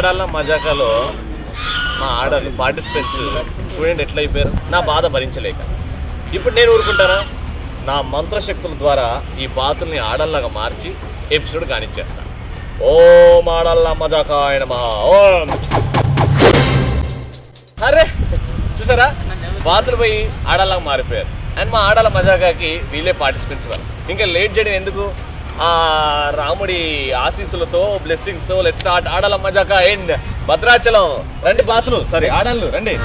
ఆడాల మజాకాలో మా ఆడలు participants student ఎట్లయిపోయారు నా బాధ భరించలేక. ఇప్పుడు నేను ఊరుకుంటానా? నా మంత్రశక్తుల ద్వారా ఈ బాతుల్ని ఆడల్లాగా మార్చి ఎపిసోడ్ కానిచ్చేస్తా. ఓం ఆడల్లా మజాకాయ నమః. ఓం. అరే చూసారా, బాతులు పోయి ఆడల్లాగా మారిపోయారు. అండ్ మా ఆడల మజాకాకి వీళ్ళే పార్టిసిపెంట్స్. ఇంకా లేట్ చేయడం ఎందుకు? ఆ రాముడి ఆశీస్సులతో బ్లెస్సింగ్స్ తో let's start ఆడల Majaka and Bhadrachalam. రండి బాతులు, సారీ ఆడళ్ళు రండి.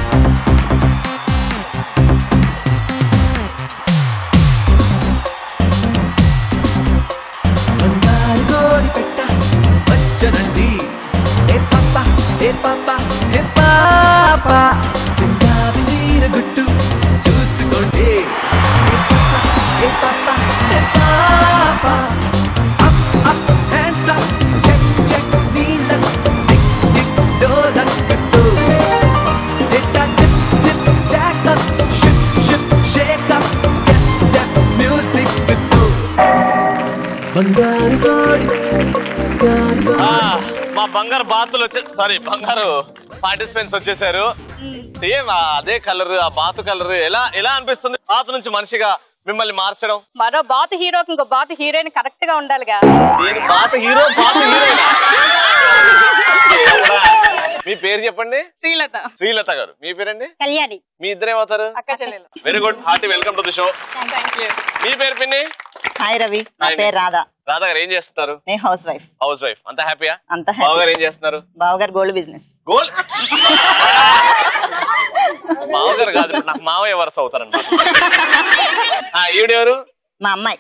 మా బంగారు బాతులు సారీ బంగారు పార్టిసిపెంట్స్ వచ్చేసారు. సేమ్ అదే కలర్, ఆ బాతు కలర్. ఎలా అనిపిస్తుంది బాతు నుంచి మనిషిగా మిమ్మల్ని మార్చడం? మరో బాతు హీరోకి ఇంకో బాతు హీరోయిన్ కరెక్ట్ గా ఉండాలిగా. బాతు హీరో బాతు హీరోయిన్. మీ పేరు చెప్పండి. శ్రీలత. శ్రీలత గారు. మీ పేరండి? కళ్యాణి. మీ ఇద్దరు ఏమవుతారు? అక్క చెల్లెలు. Very good, hearty welcome to the show. మీ పేరు పిన్ని? హాయ్ రవి, నా పేరు రాధా. రాధా గారు ఏం చేస్తారు? నేను హౌస్ వైఫ్. House wife. అంత హ్యాపీయా? అంత బావగారు ఏం చేస్తున్నారు? బావగారు గోల్డ్ బిజినెస్. గోల్డ్ మావగారు కాదు, నాకు మావయ్య వరుస అవుతారన్నమాట. ఈవిడెవరు? మా అమ్మాయి.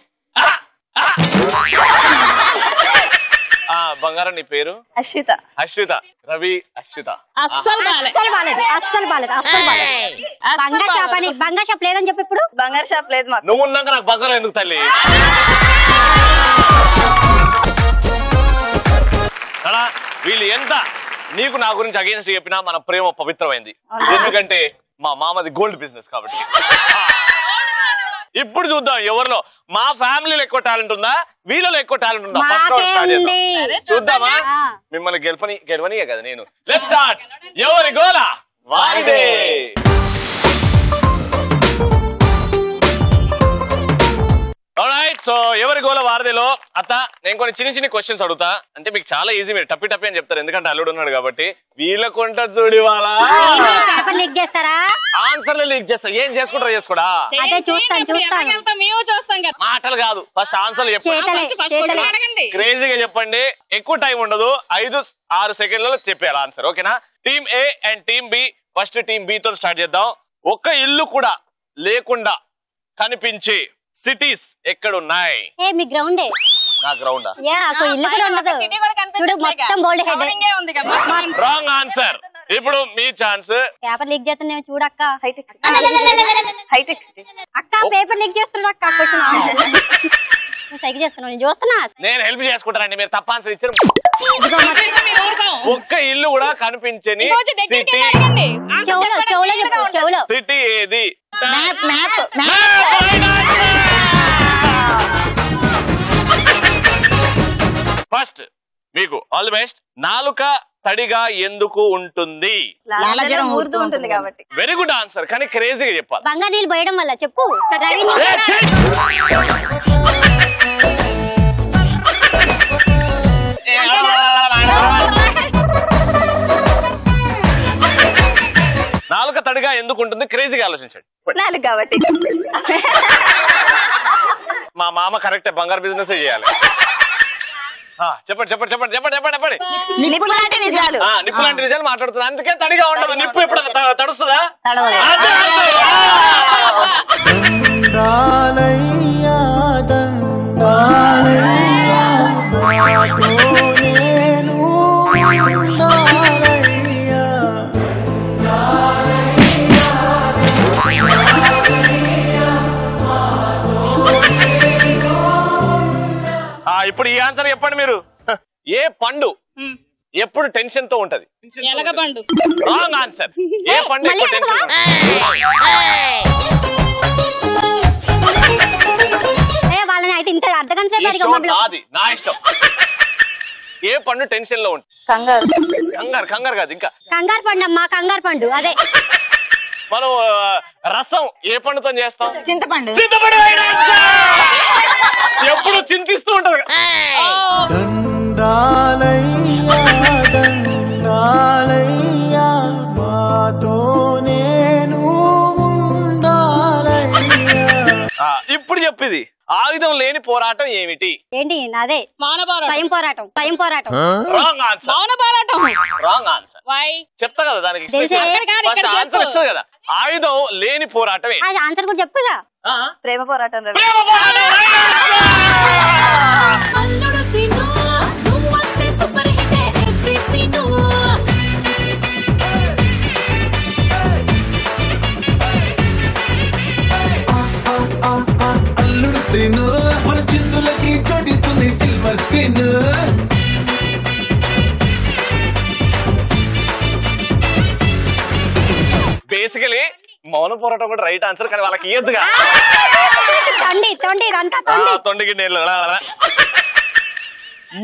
బంగారం నీ పేరు? అశ్విత. అశ్విత. రవి అశ్విత. అస్సలు బాలేదు. బంగారు షాప్ లేదని చెప్పి ఇప్పుడు బంగారు షాప్ లేదు మాకు. నువ్వు ఉన్నాక నాకు బంగారం ఎందుకు తల్లి? వీళ్ళు ఎంత నీకు నా గురించి అగేన్స్ట్ చెప్పినా మన ప్రేమ పవిత్రమైంది. ఎందుకంటే మా మామది గోల్డ్ బిజినెస్ కాబట్టి. ఇప్పుడు చూద్దాం ఎవరిలో మా ఫ్యామిలీలో ఎక్కువ టాలెంట్ ఉందా, వీళ్ళలో ఎక్కువ టాలెంట్ ఉందా? ఫస్ట్ రౌండ్ స్టార్ట్ చేద్దాం. చూద్దామా? మిమ్మల్ని గెలవనియే కదా నేను. Let's start. ఎవరి గోల వారిదే. ఆల్రైట్, సో ఎవరి గోల వారిదేలో అత్త నేను కొన్ని చిన్న క్వశ్చన్స్ అడుగుతా. అంటే మీకు చాలా ఈజీ, మీరు టప్పి అని చెప్తారు ఎందుకంటే అల్లుడు ఉన్నాడు కాబట్టి. వీళ్ళకుంట చూడి వాళ్ళ ఆన్సర్లు లీక్ చేస్తా. ఏం చేసుకుంటారా చేసుకోడా? మాటలు కాదు, ఫస్ట్ ఆన్సర్లు చెప్పండి. క్రేజీగా చెప్పండి, ఎక్కువ టైం ఉండదు. 5-6 సెకండ్లలో చెప్పారు ఆన్సర్. ఓకేనా? Team A and team B. First team B తో స్టార్ట్ చేద్దాం. ఒక్క ఇల్లు కూడా లేకుండా కనిపించే సిటీస్ ఎక్కడున్నాయి? మీ గ్రౌండే. నా గ్రౌండా? Wrong answer. ఇప్పుడు మీ ఛాన్స్. పేపర్ లీక్ చేస్తున్నావు చూడక్క. అక్క పేపర్ లీక్ చేస్తున్నాడు అక్క. సైకిల్ చేస్తున్నావు, నేను చూస్తున్నా. నేను హెల్ప్ చేసుకుంటానండి, మీరు తప్ప ఆన్సర్ ఇచ్చారు. ఒక్క ఇల్లు కూడా కనిపించని సిటీ. సిటీ ఏది? ఫస్ట్ మీకు ఆల్ ది బెస్ట్. నాలుక తడిగా ఎందుకు ఉంటుంది? కాబట్టి. వెరీ గుడ్ ఆన్సర్, కానీ క్రేజీగా చెప్పాలి. బంగారు నీళ్ళు పోయడం వల్ల. చెప్పు. నాలుక తడిగా ఎందుకు ఉంటుంది? క్రేజీగా ఆలోచించండి. కాబట్టి మా మామ కరెక్టే, బంగారు బిజినెస్ చేయాలి. చెప్పండి చెప్పండి చెప్పండి చెప్పండి చెప్పండి చెప్పండి. నిప్పు లాంటి నిజాలు మాట్లాడుతున్నా, అందుకే తడిగా ఉండదు. నిప్పు ఎప్పుడు తడుస్తుందా? ఇప్పుడు ఈ ఆన్సర్ చెప్పండి మీరు. ఏ పండు ఎప్పుడు టెన్షన్ తో ఉంటది? Wrong answer. ఏ పండు ఎప్పుడు టెన్షన్? వాళ్ళని అయితే ఇంత అర్థం అది నా ఇష్టం. ఏ పండు టెన్షన్ లో ఉంటుంది? కంగారు. కంగారు కాదు, ఇంకా కంగారు పండు అమ్మా, కంగారు పండు అదే. మనం రసం ఏ పండుతో చేస్తాం? చింతపండు. ఎప్పుడు చింతిస్తూ ఉంటది. ఇప్పుడు చెప్పిది ఆయుధం లేని పోరాటం ఏమిటి? ఏంటి నాదే? స్వయం పోరాటం. స్వయం పోరాటం. Wrong answer. Wrong answer. చెప్తా కదా దానికి ఆన్సర్ వస్తుంది కదా. ఆయుధం లేని పోరాటం ఏంటి? అది ఆన్సర్ కూడా చెప్పుగా. ప్రేమ పోరాటం. మన చిందులకి చోటిస్తుంది సిల్వర్ స్క్రీన్. బేసికలీ మౌన పోరాటం కూడా రైట్ ఆన్సర్, కానీ వాళ్ళకి ఇయ్యద్దుగా. తొండికి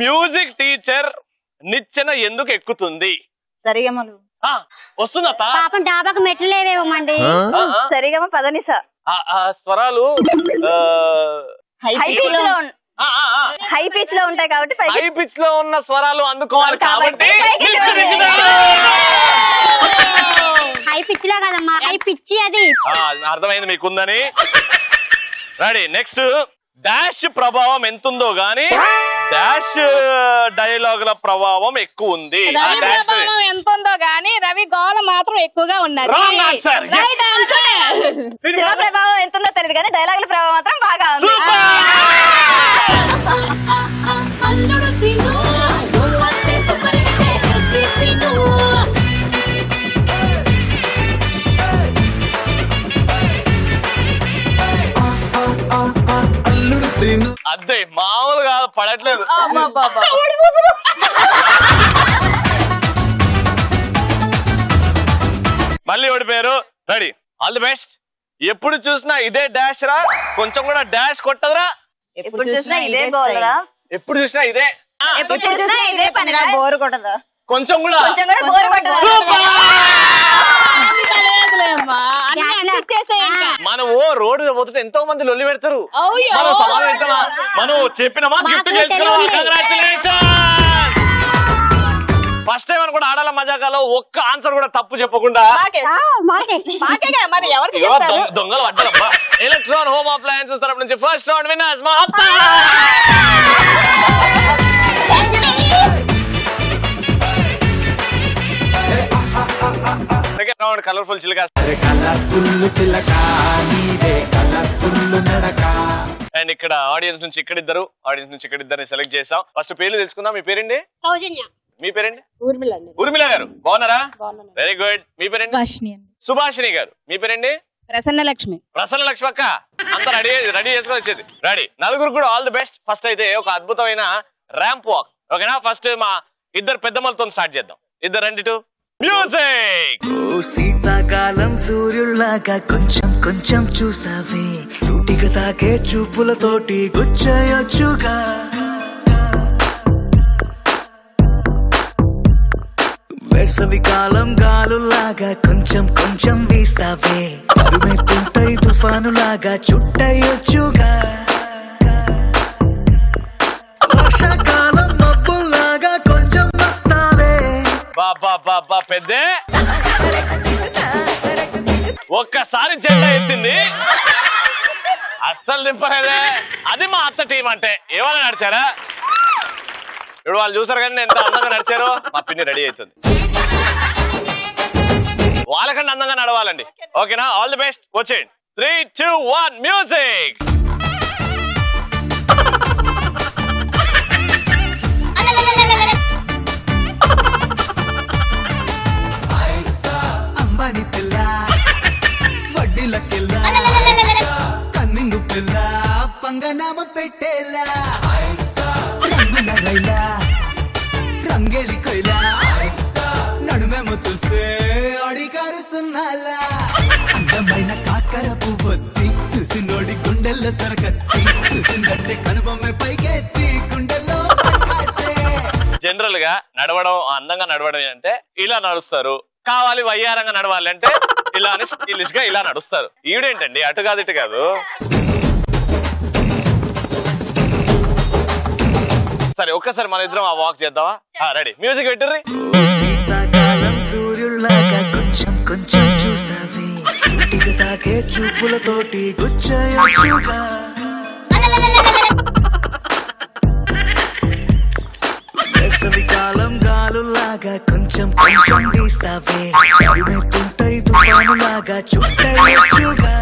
మ్యూజిక్ టీచర్ నిచ్చెన ఎందుకు ఎక్కుతుంది? సరిగమలు. వస్తుందా? పాపం డాబాకు మెట్లు లేవేమండి. సరిగమ పదనిస. స్వరాలు హై పిచ్ లో ఉంటాయి కాబట్టి హై పిచ్ లో ఉన్న స్వరాలు అందుకోవాలి కాబట్టి. హై పిచ్ లో కదమ్మా, హై పిచ్చి అది. అర్థమైంది మీకుందని. రెడీ. నెక్స్ట్. డాష్ ప్రభావం ఎంతుందో గానీ డాష్ డైలాగుల ప్రభావం ఎక్కువ ఉంది. ఎంత ఉందో గానీ రవి గోల మాత్రం ఎక్కువగా ఉన్నది. Wrong answer. సినిమా ప్రభావం ఎంత ఉందో తెలియదు కానీ డైలాగుల ప్రభావం మాత్రం బాగా ఉంది. అదే మామూలుగా పడట్లేదు. మళ్ళీ ఓడిపోయారు. రెడీ. All the best. ఎప్పుడు చూసినా ఇదే డాష్ రా, కొంచెం కూడా డాష్ కొట్టదురా. ఎప్పుడు చూసినా ఇదే గోల్ రా. ఎప్పుడు చూసినా ఇదే. ఎప్పుడు చూసినా ఇదే పని రా. బోరు కొట్టదా? కొంచెం కూడా బోరు కొట్టదా? మనం రోడ్డు పోతుంటే ఎంతో మంది లొల్లి పెడతారు. మనం సమాధానం ఇస్తామా? మనం చెప్పినామా? గిఫ్ట్ గెలుచుకున్నామా? కంగ్రాచులేషన్. ఫస్ట్ టైం అనుకుంటే ఆడాల మజాకాలో ఒక్క ఆన్సర్ కూడా తప్పు చెప్పకుండా దొంగలు పడ్డారమ్మా. ఎలక్ట్రాన్ హోమ్ అప్లయన్సెస్ తరపు నుంచి ఫస్ట్ రౌండ్ విన్నర్స్ మా అత్త. సెకండ్ రౌండ్ కలర్ఫుల్ చిలక. అండ్ ఇక్కడ ఆడియన్స్ నుంచి ఇక్కడిద్దరు, ఆడియన్స్ నుంచి ఇక్కడిద్దరిని సెలెక్ట్ చేసాం. ఫస్ట్ పేర్లు తెలుసుకుందాం. మీ పేరండి? సౌజన్య. మీ పేరండి? ఊర్మిళ గారు. బాగున్నారా? Very good. మీ పేరండి? సుభాషిణి గారు. మీ పేరండి? ప్రసన్నలక్ష్మి. ప్రసన్నలక్ష్మి అక్క. అంతా రెడీ చేసుకొని వచ్చేది. రెడీ. నలుగురు కూడా ఆల్ ది బెస్ట్. ఫస్ట్ అయితే ఒక అద్భుతమైన ర్యాంప్ వాక్. ఓకేనా? ఫస్ట్ మా ఇద్దరు పెద్దమ్మలతో స్టార్ట్ చేద్దాం. ఇద్దరు రండి టు మ్యూజిక్. శీతాకాలం సూర్యుల్లాగా కొంచెం కొంచెం చూస్తావే, సూటిగా తాకే చూపులతోటి గుచ్చయొచ్చుగా. వేసవి కాలం గాలులాగా కొంచెం కొంచెం వీస్తావే, తరుమెత్తుంటై తుఫానులాగా చుట్టయొచ్చుగా. వర్షాకాలం మబ్బుల్లాగా కొంచెం వస్తావే. బాబా పెద్దే ఒక్కసారి జెండా ఎత్తింది, అస్సలు దింపలేదే. అది మా అత్త టీం అంటే. ఏమన్నా నడిచారా? ఇప్పుడు వాళ్ళు చూసారు కానీ ఎంత అందంగా నడిచారో. మా పిన్ని రెడీ అవుతుంది. వాళ్ళకంటే అందంగా నడవాలండి. ఓకేనా? All the best. వచ్చేయండి. 3, 2, 1 మ్యూజిక్. అంబాని పిల్ల, వడ్డీల పిల్ల, కన్నింగు పిల్ల, పంగనామ పెట్టేలా, రంగుల రైలా, రంగేలి కొయిలా, నడుమేమో చూస్తే అడిగారు సున్నాలా. అందమైన కాకర పువ్వొత్తి, చూసి నోడి గుండెల్లో చరకత్తి, చూసిందంటే కనుబొమ్మ పైకెత్తి గుండెల్లో జనరల్ గా నడవడం అందంగా నడవడం అంటే ఇలా నడుస్తారు, కావాలి వయ్యారంగా నడవాలి అంటే ఇలా అని స్టైలిష్ గా ఇలా నడుస్తారు. ఈవిడేంటండి అటు కాదు ఇటు కాదు. సరే ఒక్కసారి మన ఇద్దరం ఆ వాక్ చేద్దామా? Ready, music పెట్టిర్రి. సూర్యుల్లాగా కొంచెం కొంచెం చూస్తావే, సూటిగా తాకే చూపులతోటి గుచ్చగా. వేసవికాలం గాలులాగా కొంచెం కొంచెం వీస్తావే, తుంటరి తుఫానులాగా చుట్టగా.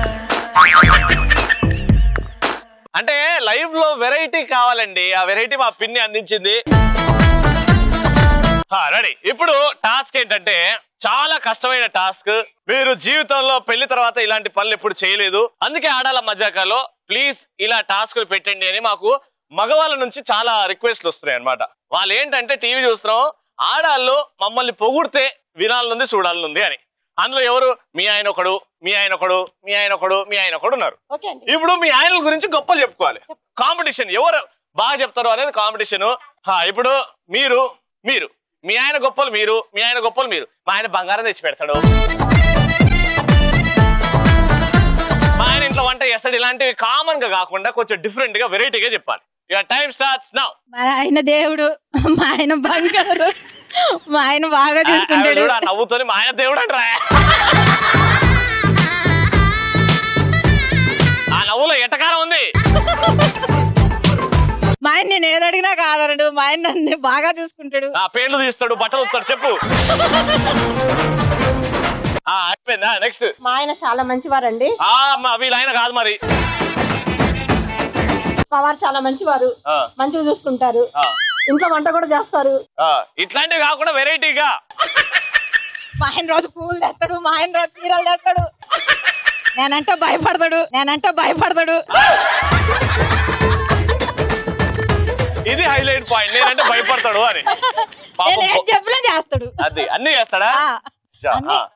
అంటే లైఫ్ లో వెరైటీ కావాలండి, ఆ వెరైటీ మా పిన్ని అందించింది. రెడీ. ఇప్పుడు టాస్క్ ఏంటంటే చాలా కష్టమైన టాస్క్. మీరు జీవితంలో పెళ్లి తర్వాత ఇలాంటి పనులు ఎప్పుడు చేయలేదు, అందుకే ఆడాల మజాకాలో ప్లీజ్ ఇలా టాస్క్లు పెట్టండి అని మాకు మగవాళ్ళ నుంచి చాలా రిక్వెస్ట్లు వస్తున్నాయి అనమాట. వాళ్ళు ఏంటంటే టీవీ చూస్తున్నాం, ఆడాళ్ళు మమ్మల్ని పొగుడితే వినాలనుంది చూడాలనుంది అని. అందులో ఎవరు? మీ ఆయన ఒకడు, మీ ఆయన ఒకడు, మీ ఆయన ఒకడు, మీ ఆయన ఒకడు ఉన్నారు. ఇప్పుడు మీ ఆయనల గురించి గొప్పలు చెప్పుకోవాలి. కాంపిటీషన్ ఎవరు బాగా చెప్తారు అనేది కాంపిటీషన్. ఇప్పుడు మీరు మీరు మీ ఆయన గొప్పలు మీరు, మీ ఆయన గొప్పలు మీరు. మా ఆయన బంగారం తెచ్చి పెడతాడు, మా ఆయన ఇంట్లో వంట చేస్తాడు. ఇలాంటివి కామన్ గా కాకుండా కొంచెం డిఫరెంట్ గా వెరైటీగా చెప్పాలి. Time starts now. మా ఆయన దేవుడు, మా ఆయన బంగారు, మా ఆయన బాగా చూసుకుంటాడు. నవ్వుతోని మా ఆయన దేవుడు అంటారా? ఆ నవ్వులో ఎటకారం ఉంది. మా ఆయన నేను ఏదడిగినా కాదనడు, మా ఆయన నన్ను బాగా చూసుకుంటాడు. పేర్లు తీస్తాడు, బట్టలు ఉత్తాడు. చెప్పు. అయిపోయిందా? నెక్స్ట్. మా ఆయన చాలా మంచివారండి. వీళ్ళ ఆయన కాదు మరి. మా వారు చాలా మంచివారు, మంచిగా చూసుకుంటారు, ఇంట్లో వంట కూడా చేస్తారు. ఇట్లాంటివి కాకుండా వెరైటీగా. మా ఆయన రోజు పూలు తెస్తాడు, మా ఆయన రోజు చీరలు తెస్తాడు. నేనంటే భయపడతాడు. ఇది హైలైట్ పాయింట్. నేనంటే భయపడతాడు అని చెప్పినా చేస్తాడు. అది అన్ని చేస్తాడా?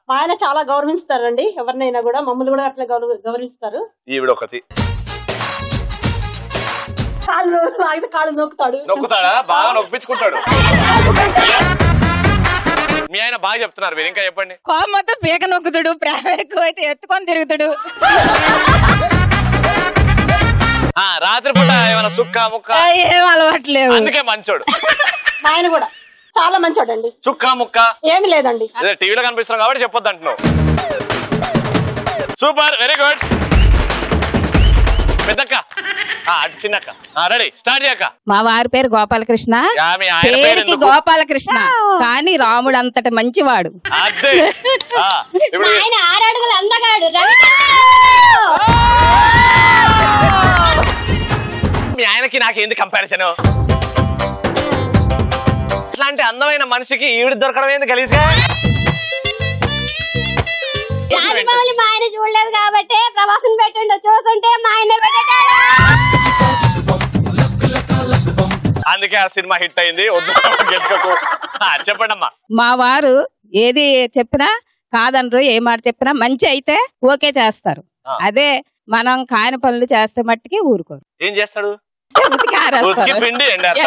మా ఆయన చాలా గౌరవిస్తారండి, ఎవరినైనా కూడా, మమ్మల్ని కూడా అట్లా గౌరవిస్తారు. ఈవిడ ఒకటి కాళ్ళు నొక్కుతాడా? బాగా నొప్పించుకుంటాడు. మీ ఆయన బాగా చెప్తున్నారు మీరు, ఇంకా చెప్పండి. కోపంతో పీక నొక్కుతాడు, ప్రేమ ఎక్కువైతే ఎత్తుకొని తిరుగుతాడు. రాత్రిపూట ఏమైనా సుక్క ముక్క ఏం అలవాట్లేవు, అందుకే మంచోడు. మా ఆయన కూడా చాలా మంచోడండి. చుక్క ముక్క ఏమి లేదండి, టీవీలో కనిపిస్తున్నాం కాబట్టి చెప్పొద్దు అంటున్నావు. Super, very good. పెద్దక్క, చిన్నక్క, రెడీ, స్టార్ట్ చేయక్క. మా వారి పేరు గోపాలకృష్ణ, పేరుకి గోపాలకృష్ణ, కానీ రాముడు అంతటి మంచివాడు. అదే ఆయన 6 అడుగులు అందగాడు. మీ ఆయనకి నాకేంది కంపారిజన్? ఇట్లాంటి అందమైన మనిషికి ఈవిడ దొరకడం ఏంది గలీజ్గా? మా ఆయన చూడలేదు కాబట్టి ప్రభాసం పెట్టండు, చూస్తుంటే మా ఆయన అందుకే ఆ సినిమా హిట్ అయింది. చెప్పండి అమ్మా. మా వారు ఏది చెప్పినా కాదనరు, ఏ మాట చెప్పినా మంచి అయితే ఓకే చేస్తారు. అదే మనం కాని పనులు చేస్తే మట్టికి ఊరుకోరు. ఏం చేస్తాడు?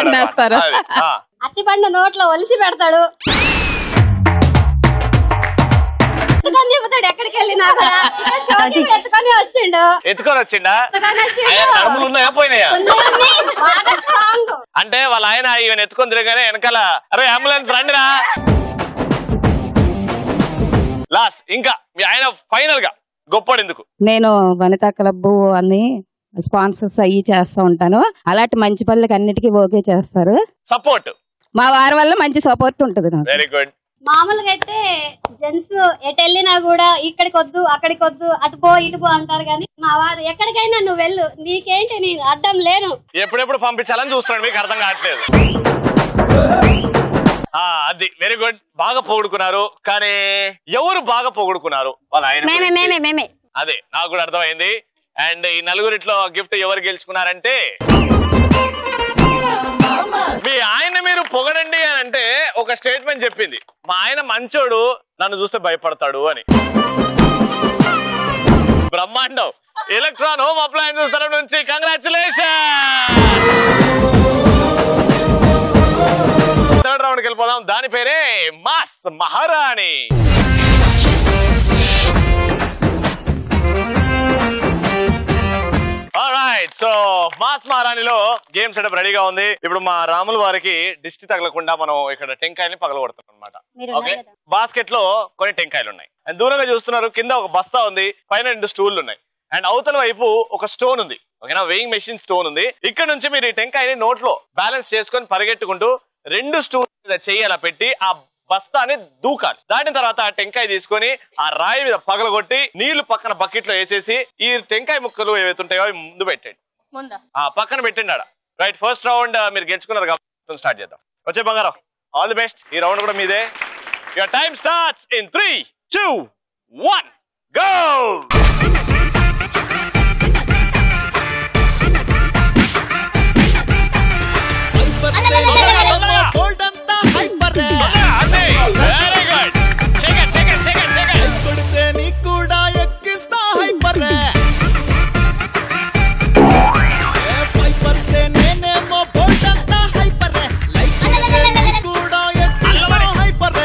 ఎండేస్తారు. అట్టిపండు నోట్లో ఒలిసి పెడతాడు, చెబుతాడు. ఎక్కడికి వెళ్ళినా ఎత్తుకొని వచ్చిండా? ఉన్నాయా పోయినాయా? అంటే వాళ్ళ ఆయన ఈవెన్ ఎత్తుకొని తిరగానే వెనకాల అరే అంబులెన్స్ రండిరా. లాస్ట్ ఇంకా మీ ఆయన ఫైనల్ గా గొప్పడు ఎందుకు? నేను వనితా క్లబ్ అని స్పాన్సర్స్ అయ్యి చేస్తా ఉంటాను. అలాంటి మంచి పనులకి అన్నిటికీ ఓకే చేస్తారు. సపోర్ట్ మా వారి వల్ల మంచి సపోర్ట్ ఉంటుంది. Very good. మామూలుగా అయితే జెంట్స్ ఎటు వెళ్ళినా కూడా ఇక్కడికి వద్దు అక్కడికి వద్దు అటు పో ఇటు పో అంటారు, కానీ మా వారు ఎక్కడికైనా నువ్వు వెళ్ళు, నీకేంటి నేను అడ్డం లేను. ఎప్పుడెప్పుడు పంపించాలని చూస్తున్నాడు, మీకు అర్థం కావట్లేదు. అది వెరీ గుడ్. బాగా పొగుడుకున్నారు, కానీ ఎవరు బాగా పొగుడుకున్నారు? వాళ్ళ ఆయన. అదే నాకు కూడా అర్థమైంది. అండ్ ఈ నలుగురిట్లో గిఫ్ట్ ఎవరు గెలుచుకున్నారంటే మీ ఆయన. మీరు పొగడండి అని అంటే ఒక స్టేట్మెంట్ చెప్పింది, మా ఆయన మంచోడు, నన్ను చూస్తే భయపడతాడు అని. బ్రహ్మాండం. ఎలక్ట్రాన్ హోమ్ అప్లయన్సెస్ తరఫు నుంచి కంగ్రాచులేషన్. పేరే మాస్ మహారాణి. ఆల్రైట్, సో మాస్ మహారాణిలో గేమ్ సెటప్ రెడీగా ఉంది. ఇప్పుడు మా రాముల వారికి దిష్టి తగలకుండా మనం ఇక్కడ టెంకాయని పగలగొడతాం అనమాట. ఓకే, బాస్కెట్ లో కొన్ని టెంకాయలు ఉన్నాయి. అండ్ దూరంగా చూస్తున్నారు, కింద ఒక బస్తా ఉంది, పైన 2 స్టూళ్లు ఉన్నాయి. అండ్ అవతల వైపు ఒక స్టోన్ ఉంది, ఓకేనా, వెయింగ్ మెషిన్ స్టోన్ ఉంది. ఇక్కడ నుంచి మీరు ఈ టెంకాయని నోట్లో బ్యాలెన్స్ చేసుకొని పరిగెట్టుకుంటూ 2 స్టూల్ మీద చెయ్యి అలా పెట్టి ఆ బస్తాని దూకాలి. దాటిన తర్వాత ఆ టెంకాయ తీసుకొని ఆ రాయి మీద పగలగొట్టి నీళ్లు పక్కన బకెట్ లో వేసేసి ఈ టెంకాయ ముక్కలు ఏవైతుంటాయో అవి ముందు పెట్టండి, పక్కన పెట్టండి ఆడ. రైట్, ఫస్ట్ రౌండ్ మీరు గెలుచుకున్నారు కాబట్టి స్టార్ట్ చేద్దాం. వచ్చే బంగారం, ఆల్ ది బెస్ట్. ఈ రౌండ్ కూడా మీదే. Your time starts in 3, 2, 1 go. Very good, కొడితే నీ కూడా ఎక్కిస్తా హైపర్ పైపర్తే నేనేమో బోల్డంతా హైపర్ లైక్ కొడితే నీ కూడా ఎక్కిస్తా హైపర్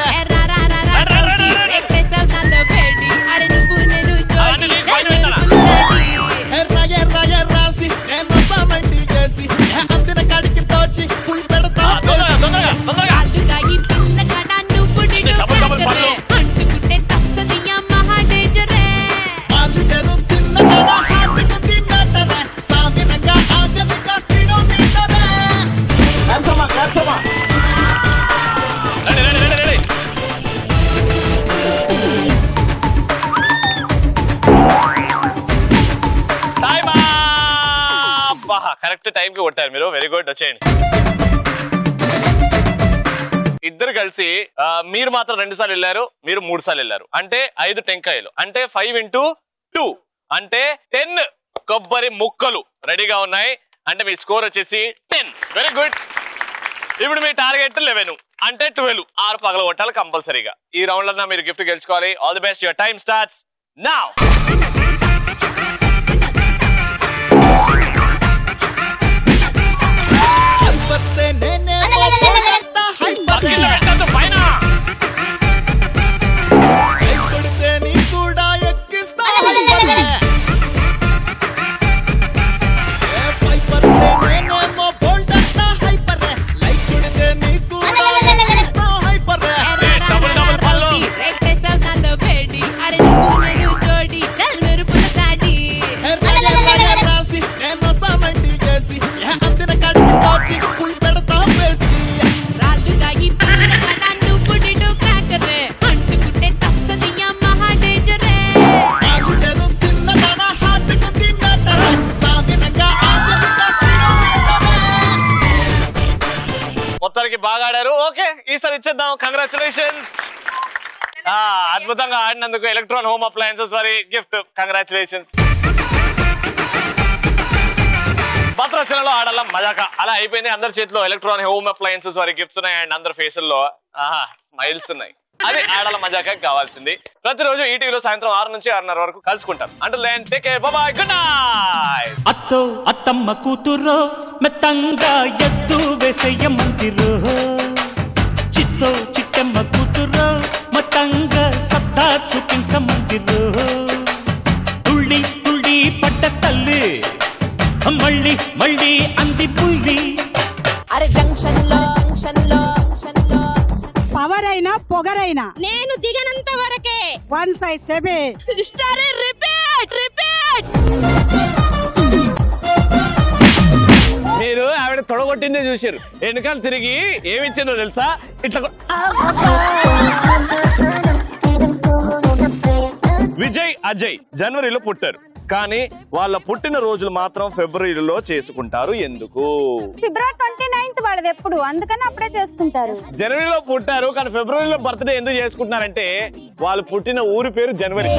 రాసి నేను వస్తానండి చేసి అందిన కాడికి తోచి ఫుల్ పెడతా కరెక్ట్ టైం కి కొట్టారు మీరు. వెరీ గుడ్, వచ్చేయండి. ఇద్దరు కలిసి మీరు మాత్రం 2 సార్లు వెళ్ళారు, మీరు 3 సార్లు వెళ్ళారు. అంటే 5 టెంకాయలు, అంటే 5 into 2 అంటే 10 కొబ్బరి ముక్కలు రెడీగా ఉన్నాయి. అంటే మీ స్కోర్ వచ్చేసి 10. Very good. ఇప్పుడు మీ టార్గెట్ 11 అంటే 12. 6 పగల కొట్టాలి కంపల్సరీగా. ఈ రౌండ్ లో మీరు గిఫ్ట్ గెలుచుకోవాలి. All the best. Your time starts now. కొడితే నీ కూడా ఎక్కిస్తా పైపర్తే నేనేమో బోల్డంతా హైపర్ లైక్ కొడితే నీ కూడా ఎక్కిస్తా హైపర్ రాసి నేను వస్తానండి చేసి అందిన కాడికి తోచి ఫుల్ పెడతా పేచి మొత్తానికి బాగా ఆడారు. ఓకే, ఈసారి ఇచ్చేద్దాం. కంగ్రాచులేషన్స్. అద్భుతంగా ఆడినందుకు ఎలక్ట్రాన్ హోమ్ అప్లయన్సెస్ వారి గిఫ్ట్. కంగ్రాచులేషన్స్. భద్రాచలంలో ఆడాల మజాక అలా అయిపోయింది. అందరి చేతిలో ఎలక్ట్రాన్ హోమ్ అప్లయన్సెస్ వారి గిఫ్ట్స్ ఉన్నాయి. అండ్ అందరి ఫేసుల్లో స్మైల్స్ ఉన్నాయి. అది ఆడాల మజాక కావాల్సింది. ప్రతిరోజు ఈటీవీలో సాయంత్రం 6 నుంచి 6:30 వరకు కలుసుకుంటాం. అంటే take care, bye bye, good night. అత్తో అత్తమ్మ కూతురో మెత్తంగా ఎత్తు వేసేయమంతిరో, చిత్తో చిట్టమ్మ కూతురో మొత్తంగా సత్తా చూపించమంతిరో. తుళ్ళి తుళ్ళి పడ్డ తల్లి మళ్ళీ మళ్ళీ అంది పుల్లి. అరే జంక్షన్ లో పవర్ అయినా పొగరైనా నేను దిగనంత వరకే. One size star repeat. మీరు ఆవిడ తొడగొట్టిందే చూసారు. వెనకాల తిరిగి ఏమిచ్చిందో తెలుసా? ఇట్లా విజయ్ అజయ్ జనవరిలో పుట్టారు, కానీ వాళ్ళ పుట్టిన రోజులు మాత్రం ఫిబ్రవరిలో చేసుకుంటారు. ఎందుకు? ఫిబ్రవరి 29th వాళ్ళది ఎప్పుడు, అందుకని అప్పుడే చేసుకుంటారు. జనవరిలో పుట్టారు కానీ ఫిబ్రవరిలో బర్త్డే ఎందుకు చేసుకుంటున్నారంటే వాళ్ళు పుట్టిన ఊరి పేరు జనవరి.